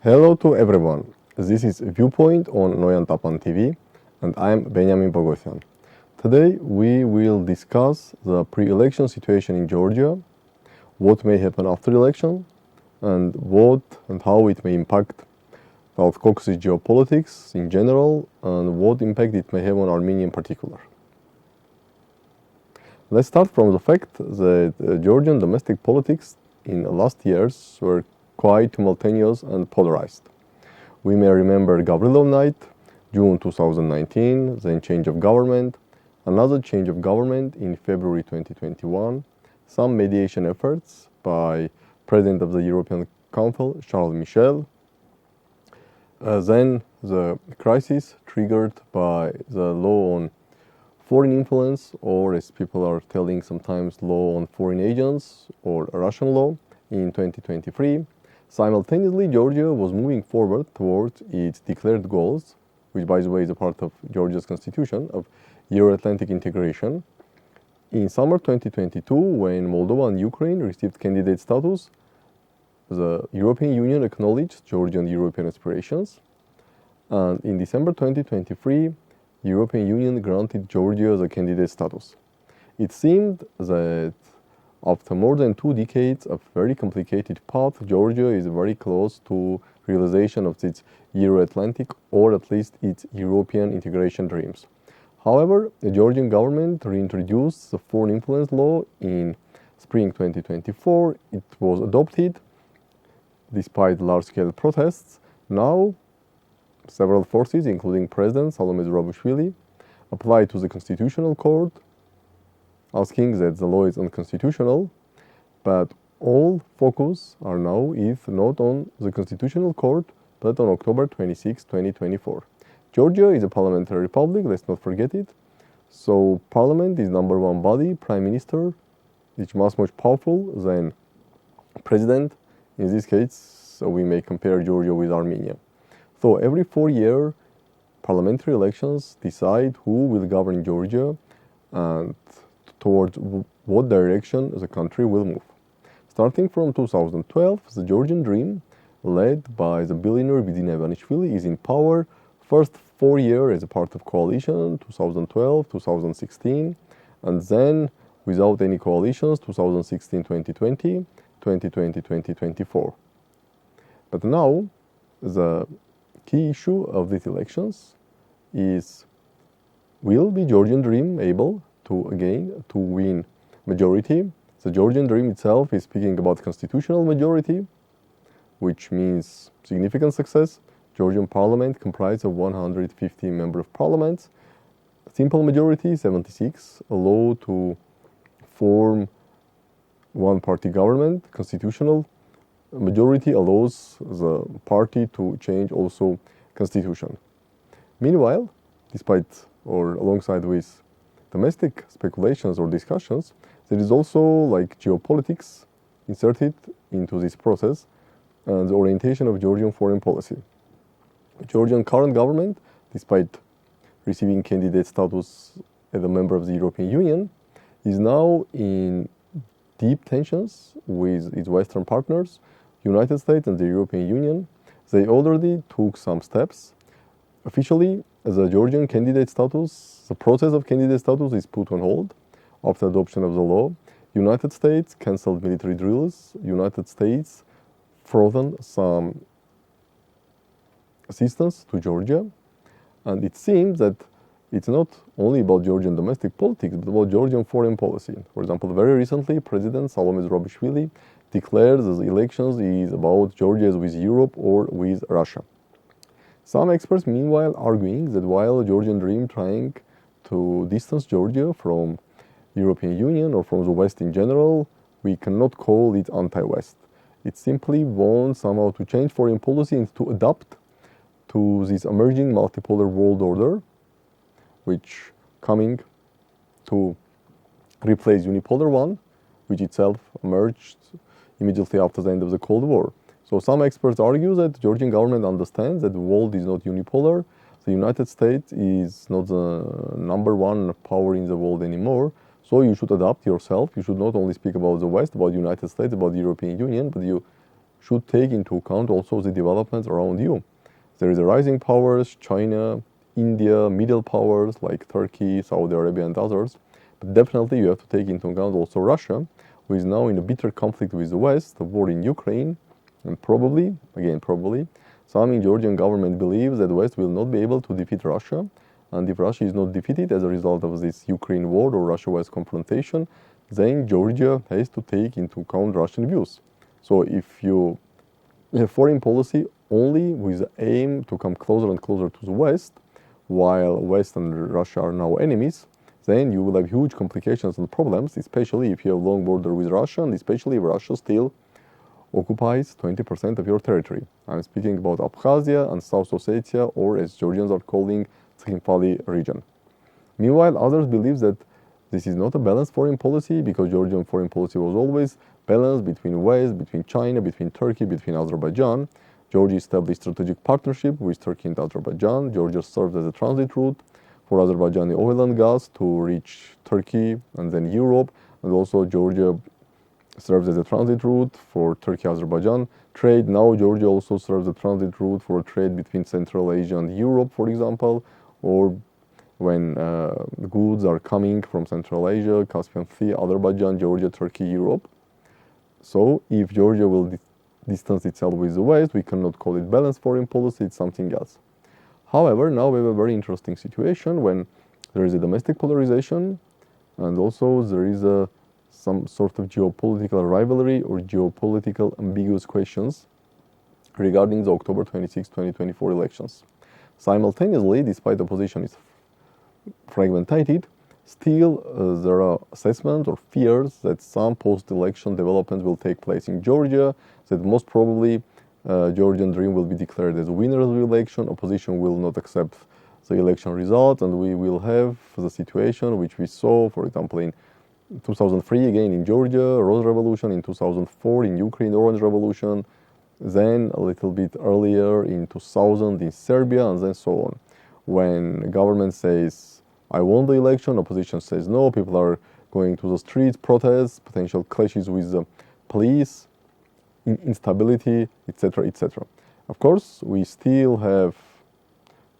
Hello to everyone. This is Viewpoint on Noyan Tапantv, and I'm Benyamin Poghosyan. Today we will discuss the pre-election situation in Georgia, what may happen after election, and what and how it may impact South Caucasus geopolitics in general, and what impact it may have on Armenia in particular. Let's start from the fact that Georgian domestic politics in the last years were quite tumultuous and polarized. We may remember Gavrilov Night, June 2019, then change of government, another change of government in February 2021, some mediation efforts by President of the European Council, Charles Michel, then the crisis triggered by the law on foreign influence, or as people are telling sometimes, law on foreign agents, or Russian law, in 2023. Simultaneously, Georgia was moving forward towards its declared goals, which, by the way, is a part of Georgia's constitution, of Euro-Atlantic integration. In summer 2022, when Moldova and Ukraine received candidate status, the European Union acknowledged Georgian European aspirations. And in December 2023, European Union granted Georgia the candidate status. It seemed that after more than 2 decades of very complicated path, Georgia is very close to realization of its Euro-Atlantic, or at least its European integration dreams. However, the Georgian government reintroduced the foreign influence law in spring 2024. It was adopted despite large-scale protests. Now, several forces, including President Salome Zurabishvili, applied to the Constitutional Court, asking that the law is unconstitutional, but all focus are now, if not on the Constitutional Court, but on October 26, 2024. Georgia is a parliamentary republic, let's not forget it. So parliament is number one body, prime minister is much powerful than president. In this case, so we may compare Georgia with Armenia. So every 4 years, parliamentary elections decide who will govern Georgia and towards what direction the country will move. Starting from 2012, the Georgian dream, led by the billionaire Bidzina Ivanishvili, is in power. First 4 years as a part of coalition, 2012, 2016, and then without any coalitions, 2016, 2020, 2020, 2024. But now, the key issue of these elections is, will the Georgian dream able to win majority? The Georgian dream itself is speaking about constitutional majority, which means significant success. Georgian parliament comprised of 150 member of parliament. Simple majority, 76, allow to form one-party government. Constitutional majority allows the party to change also constitution. Meanwhile, despite or alongside with domestic speculations or discussions, there is also like geopolitics inserted into this process and the orientation of Georgian foreign policy. Georgian current government, despite receiving candidate status as a member of the European Union, is now in deep tensions with its Western partners, United States and the European Union. They already took some steps. Officially, the Georgian candidate status, the process of candidate status is put on hold after adoption of the law. United States cancelled military drills. United States frozen some assistance to Georgia. And it seems that it's not only about Georgian domestic politics, but about Georgian foreign policy. For example, very recently, President Salome Zurabishvili declared that the elections is about Georgia with Europe or with Russia. Some experts, meanwhile, arguing that while the Georgian dream trying to distance Georgia from European Union or from the West in general, we cannot call it anti-West. It simply wants somehow to change foreign policy and to adapt to this emerging multipolar world order, which coming to replace unipolar one, which itself emerged immediately after the end of the Cold War. So some experts argue that the Georgian government understands that the world is not unipolar. The United States is not the number one power in the world anymore. So you should adapt yourself. You should not only speak about the West, about the United States, about the European Union, but you should take into account also the developments around you. There is a rising powers, China, India, middle powers like Turkey, Saudi Arabia and others. But definitely you have to take into account also Russia, who is now in a bitter conflict with the West, the war in Ukraine, and probably, again probably, some in Georgian government believes that the West will not be able to defeat Russia. And if Russia is not defeated as a result of this Ukraine war or Russia-West confrontation, then Georgia has to take into account Russian views. So if you have foreign policy only with the aim to come closer and closer to the West, while West and Russia are now enemies, then you will have huge complications and problems, especially if you have a long border with Russia, and especially if Russia still occupies 20% of your territory. I'm speaking about Abkhazia and South Ossetia, or as Georgians are calling, Tskhinvali region. Meanwhile, others believe that this is not a balanced foreign policy, because Georgian foreign policy was always balanced between West, between China, between Turkey, between Azerbaijan. Georgia established strategic partnership with Turkey and Azerbaijan. Georgia served as a transit route for Azerbaijani oil and gas to reach Turkey and then Europe. And also Georgia serves as a transit route for Turkey-Azerbaijan trade. Now Georgia also serves a transit route for trade between Central Asia and Europe, for example, or when goods are coming from Central Asia, Caspian Sea, Azerbaijan, Georgia, Turkey, Europe. So if Georgia will distance itself with the West, we cannot call it balanced foreign policy, it's something else. However, now we have a very interesting situation when there is a domestic polarization, and also there is some sort of geopolitical rivalry or geopolitical ambiguous questions regarding the October 26, 2024 elections. Simultaneously, despite the opposition is fragmented, still there are assessments or fears that some post-election developments will take place in Georgia, that most probably Georgian Dream will be declared as a winner of the election, opposition will not accept the election result, and we will have the situation which we saw, for example, in 2003 again in Georgia, Rose Revolution, in 2004 in Ukraine, Orange Revolution, then a little bit earlier in 2000 in Serbia, and then so on. When government says, I won the election, opposition says no, people are going to the streets, protests, potential clashes with the police, instability, etc., etc. Of course, we still have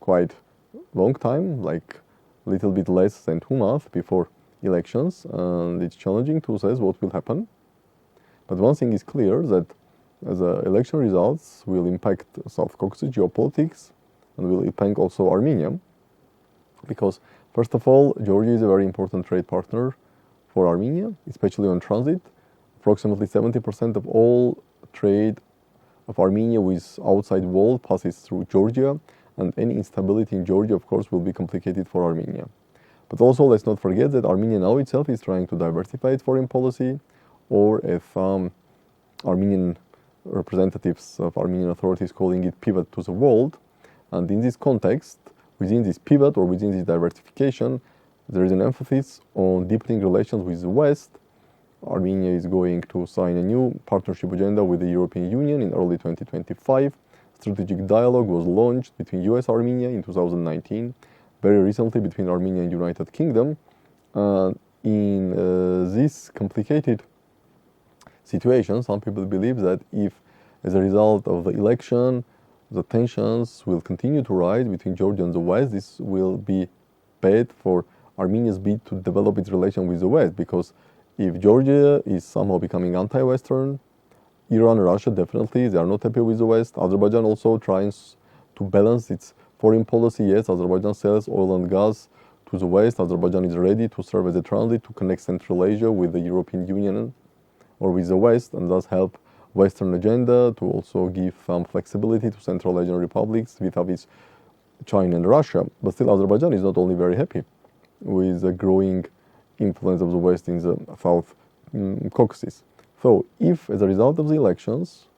quite long time, like a little bit less than 2 months before elections, and it's challenging to assess what will happen. But one thing is clear, that the election results will impact South Caucasus geopolitics and will impact also Armenia, because first of all, Georgia is a very important trade partner for Armenia, especially on transit. Approximately 70% of all trade of Armenia with outside world passes through Georgia, and any instability in Georgia, of course, will be complicated for Armenia. But also, let's not forget that Armenia now itself is trying to diversify its foreign policy, or if Armenian representatives of Armenian authorities calling it pivot to the world. And in this context, within this pivot or within this diversification, there is an emphasis on deepening relations with the West. Armenia is going to sign a new partnership agenda with the European Union in early 2025. Strategic dialogue was launched between US and Armenia in 2019, very recently between Armenia and United Kingdom. In this complicated situation, some people believe that if, as a result of the election, the tensions will continue to rise between Georgia and the West, this will be bad for Armenia's bid to develop its relation with the West, because if Georgia is somehow becoming anti-Western, Iran and Russia definitely, they are not happy with the West. Azerbaijan also tries to balance its foreign policy. Yes, Azerbaijan sells oil and gas to the West. Azerbaijan is ready to serve as a transit to connect Central Asia with the European Union or with the West, and thus help Western agenda to also give some flexibility to Central Asian republics vis-a-vis China and Russia. But still, Azerbaijan is not only very happy with the growing influence of the West in the South Caucasus. So, if as a result of the elections,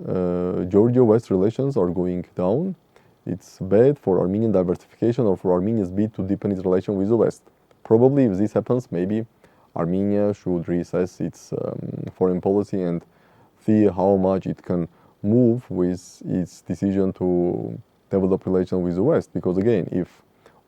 Georgia-West relations are going down, it's bad for Armenian diversification or for Armenia's bid to deepen its relation with the West. Probably, if this happens, maybe Armenia should reassess its foreign policy and see how much it can move with its decision to develop relations with the West. Because again, if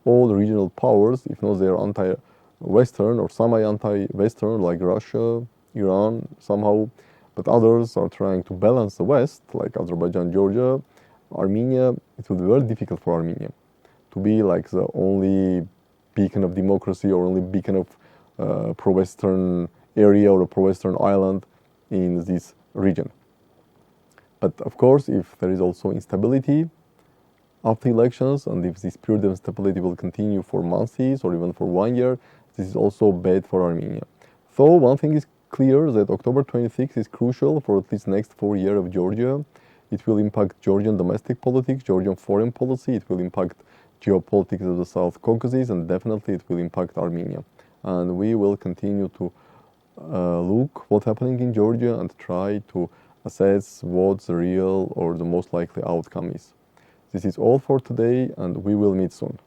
all regional powers, if not they are anti-Western or semi-anti-Western, like Russia, Iran, somehow but others are trying to balance the West, like Azerbaijan, Georgia, Armenia. It will be very difficult for Armenia to be like the only beacon of democracy or only beacon of pro-Western area or a pro-Western island in this region. But of course, if there is also instability after elections, and if this period of instability will continue for months or even for 1 year, this is also bad for Armenia. So one thing is clear, that October 26 is crucial for at least next 4 years of Georgia. It will impact Georgian domestic politics, Georgian foreign policy, it will impact geopolitics of the South Caucasus, and definitely it will impact Armenia. And we will continue to look what's happening in Georgia and try to assess what the real or the most likely outcome is. This is all for today, and we will meet soon.